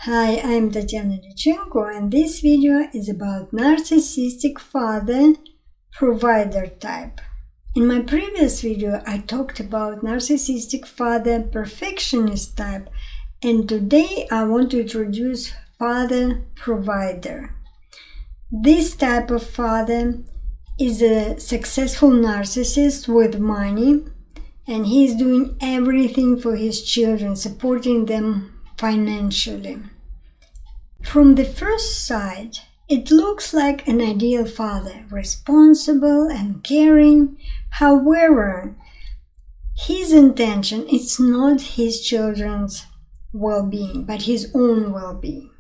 Hi, I'm Tatiana Dyachenko, and this video is about narcissistic father-provider type. In my previous video, I talked about narcissistic father-perfectionist type, and today I want to introduce father-provider. This type of father is a successful narcissist with money, and he's doing everything for his children, supporting them financially. From the first sight, it looks like an ideal father, responsible and caring. However, his intention is not his children's well-being, but his own well-being.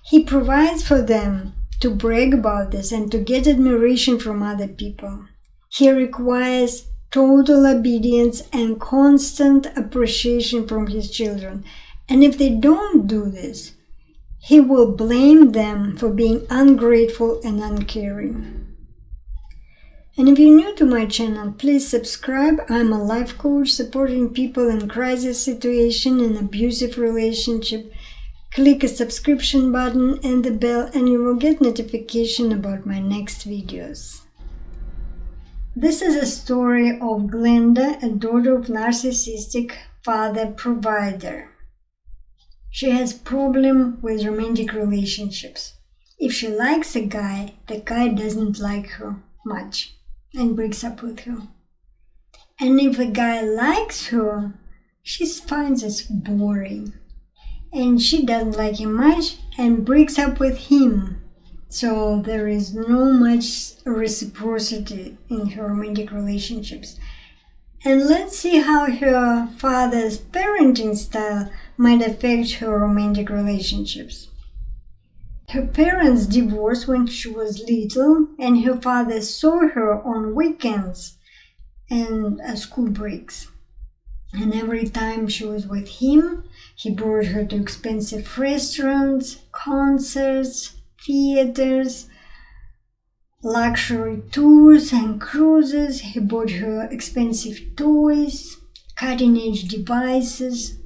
He provides for them to brag about this and to get admiration from other people. He requires total obedience and constant appreciation from his children. And if they don't do this, he will blame them for being ungrateful and uncaring. And if you're new to my channel, please subscribe. I'm a life coach supporting people in crisis situation and abusive relationship. Click a subscription button and the bell and you will get notification about my next videos. This is a story of Glenda, a daughter of narcissistic father-provider. She has problem with romantic relationships. If she likes a guy, the guy doesn't like her much and breaks up with her. And if a guy likes her, she finds it boring. And she doesn't like him much and breaks up with him. So there is no much reciprocity in her romantic relationships. And let's see how her father's parenting style might affect her romantic relationships. Her parents divorced when she was little, and her father saw her on weekends and school breaks. And every time she was with him, he brought her to expensive restaurants, concerts, theaters, luxury tours and cruises. He bought her expensive toys, cutting-edge devices.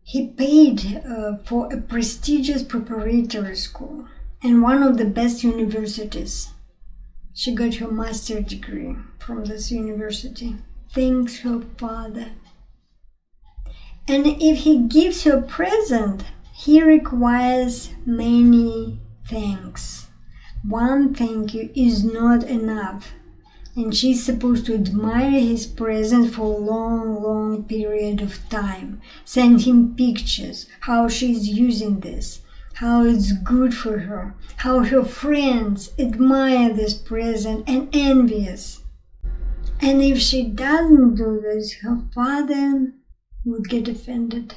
He paid for a prestigious preparatory school and one of the best universities. She got her master's degree from this university, thanks her father. And if he gives her a present, he requires many thanks. One thank you is not enough, and she's supposed to admire his present for a long period of time, send him pictures, how she's using this, how it's good for her, how her friends admire this present and envious. And if she doesn't do this, her father would get offended.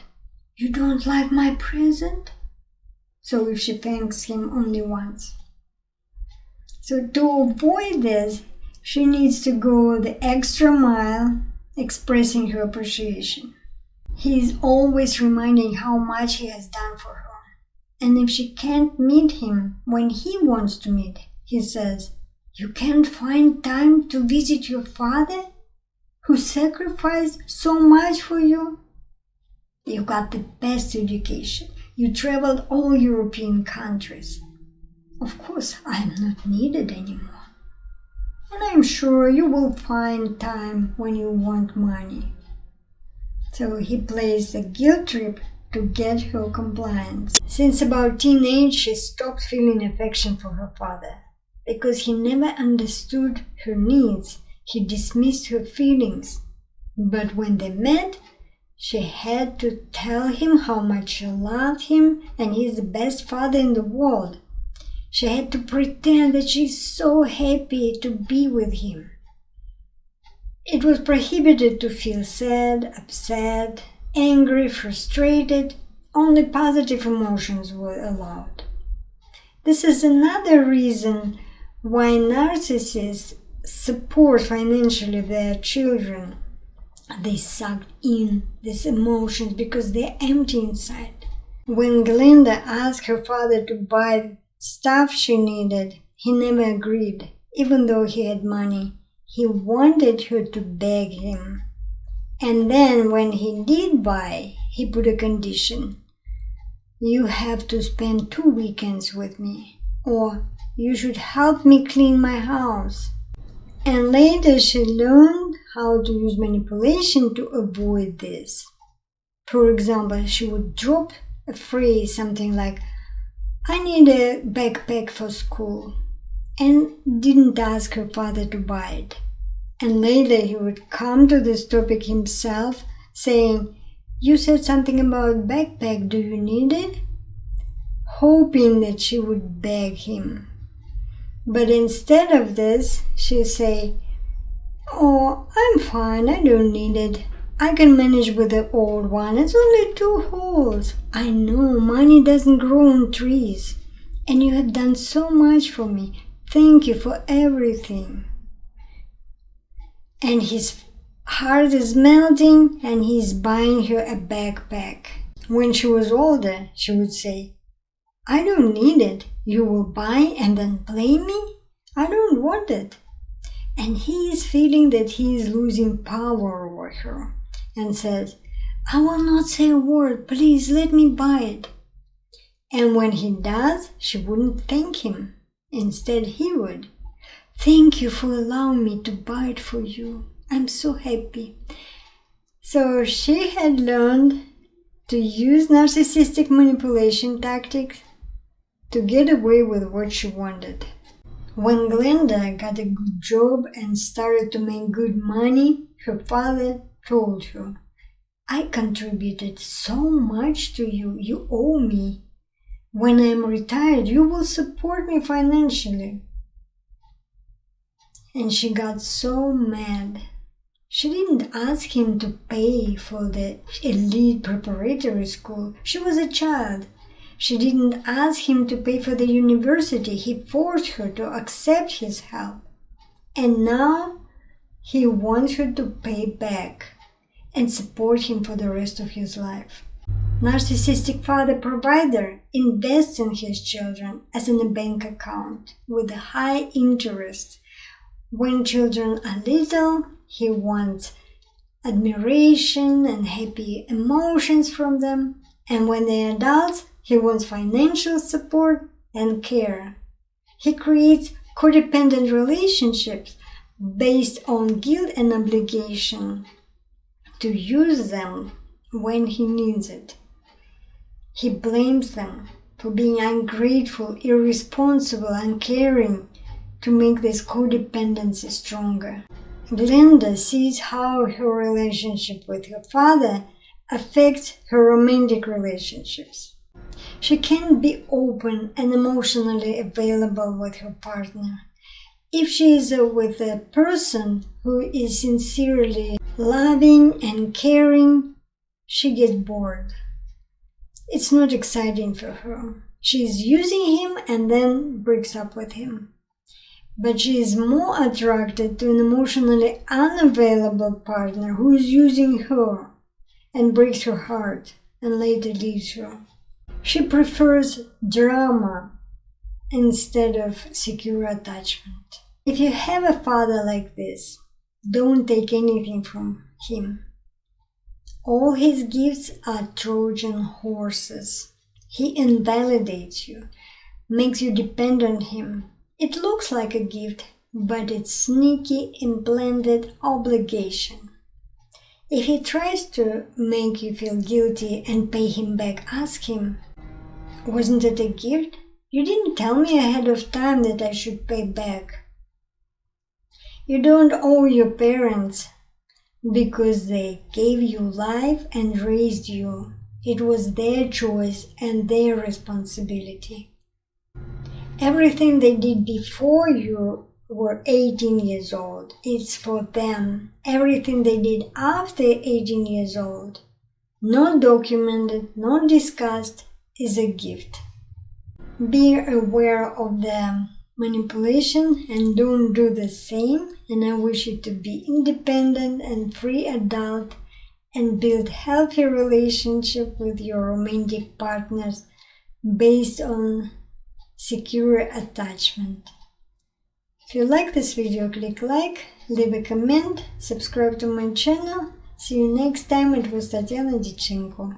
You don't like my present? So if she thanks him only once. So to avoid this, she needs to go the extra mile expressing her appreciation. He is always reminding how much he has done for her. And if she can't meet him when he wants to meet, he says, "You can't find time to visit your father who sacrificed so much for you? You got the best education. You traveled all European countries. Of course, I'm not needed anymore. And I'm sure you will find time when you want money." So he plays the guilt trip to get her compliance. Since about teenage, she stopped feeling affection for her father. Because he never understood her needs, he dismissed her feelings. But when they met, she had to tell him how much she loved him and he's the best father in the world. She had to pretend that she's so happy to be with him. It was prohibited to feel sad, upset, angry, frustrated. Only positive emotions were allowed. This is another reason why narcissists support financially their children. They suck in these emotions because they're empty inside. When Glenda asked her father to buy stuff she needed, he never agreed, even though he had money. He wanted her to beg him. And then when he did buy, he put a condition. you have to spend 2 weekends with me, or you should help me clean my house. And later she learned how to use manipulation to avoid this. For example, she would drop a phrase something like, I need a backpack for school, and didn't ask her father to buy it. And later he would come to this topic himself, saying, you said something about backpack, do you need it? Hoping that she would beg him. But instead of this, she'd say, oh, I'm fine, I don't need it. I can manage with the old one, it's only 2 holes. I know, money doesn't grow on trees. And you have done so much for me. Thank you for everything. And his heart is melting and he's buying her a backpack. When she was older, she would say, I don't need it. You will buy and then blame me? I don't want it. And he is feeling that he is losing power over her and says, I will not say a word. Please let me buy it. And when he does, she wouldn't thank him. Instead, he would. Thank you for allowing me to buy it for you. I'm so happy. So she had learned to use narcissistic manipulation tactics to get away with what she wanted. When Glenda got a good job and started to make good money, her father told her, I contributed so much to you, you owe me. When I am retired, you will support me financially. And she got so mad. She didn't ask him to pay for the elite preparatory school. She was a child. She didn't ask him to pay for the university. He forced her to accept his help. And now he wants her to pay back and support him for the rest of his life. Narcissistic father provider invests in his children as in a bank account with a high interest. When children are little, he wants admiration and happy emotions from them. And when they are adults, he wants financial support and care. He creates codependent relationships based on guilt and obligation to use them when he needs it. He blames them for being ungrateful, irresponsible, uncaring to make this codependency stronger. Glenda sees how her relationship with her father affects her romantic relationships. She can't be open and emotionally available with her partner. If she is with a person who is sincerely loving and caring, she gets bored. It's not exciting for her. She is using him and then breaks up with him. But she is more attracted to an emotionally unavailable partner who is using her and breaks her heart and later leaves her. She prefers drama instead of secure attachment. If you have a father like this, don't take anything from him. All his gifts are Trojan horses. He invalidates you, makes you depend on him. It looks like a gift, but it's sneaky, implanted obligation. If he tries to make you feel guilty and pay him back, ask him, wasn't it a gift? You didn't tell me ahead of time that I should pay back. You don't owe your parents because they gave you life and raised you. It was their choice and their responsibility. Everything they did before you were 18 years old, it's for them. Everything they did after 18 years old, not documented, not discussed, is a gift. Be aware of the manipulation and don't do the same. And I wish you to be independent and free adult and build healthy relationship with your romantic partners based on secure attachment. If you like this video, click like, leave a comment, subscribe to my channel. See you next time. It was Tatiana Dyachenko.